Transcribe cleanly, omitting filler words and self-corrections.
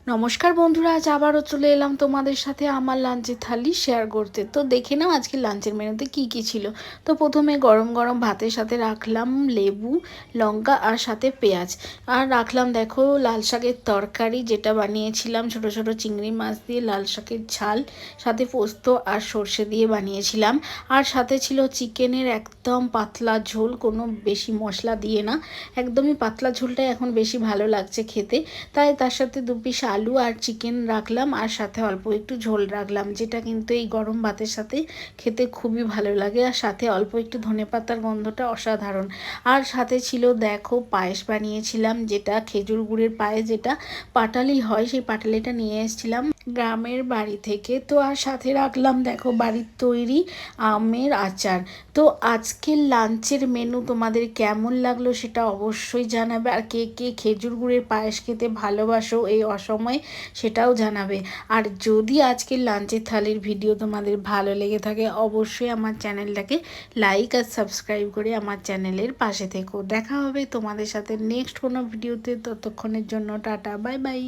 নমস্কার বন্ধুরা, আজ আবারও চলে এলাম তোমাদের সাথে আমার লাঞ্চের থালি শেয়ার করতে। তো দেখে নাও আজকে লাঞ্চের মেনুতে কি কি ছিল। তো প্রথমে গরম গরম ভাতের সাথে রাখলাম লেবু, লঙ্কা আর সাথে পেঁয়াজ। আর রাখলাম দেখো লাল শাকের তরকারি, যেটা বানিয়েছিলাম ছোট ছোট চিংড়ি মাছ দিয়ে লাল শাকের ঝাল, সাথে পোস্ত আর সর্ষে দিয়ে বানিয়েছিলাম। আর সাথে ছিল চিকেনের একদম পাতলা ঝোল, কোনো বেশি মশলা দিয়ে না, একদমই পাতলা ঝোলটাই এখন বেশি ভালো লাগছে খেতে। তাই তার সাথে 2 পিস আলু আর চিকেন রাখলাম, আর সাথে অল্প একটু ঝোল রাখলাম, যেটা কিন্তু এই গরম ভাতের সাথে খেতে খুবই ভালো লাগে। আর সাথে অল্প একটু ধনেপাতার গন্ধটা অসাধারণ। আর সাথে ছিল দেখো পায়েস বানিয়েছিলাম, যেটা খেজুর গুড়ের পায়েস, যেটা পাটালি হয়, সেই পাটালিটা নিয়ে এসেছিলাম গ্রামের বাড়ি থেকে। তো আর সাথে রাখলাম দেখো বাড়ির তৈরি আমের আচার। তো আজকের লাঞ্চের মেনু তোমাদের কেমন লাগলো সেটা অবশ্যই জানাবে। আর কে কে খেজুর গুড়ের পায়েস খেতে ভালোবাসো এই অসময়ে সেটাও জানাবে। আর যদি আজকের লাঞ্চের থালির ভিডিও তোমাদের ভালো লেগে থাকে, অবশ্যই আমার চ্যানেলটাকে লাইক আর সাবস্ক্রাইব করে আমার চ্যানেলের পাশে থেকো। দেখা হবে তোমাদের সাথে নেক্সট কোনো ভিডিওতে। ততক্ষণের জন্য টাটা, বাই বাই।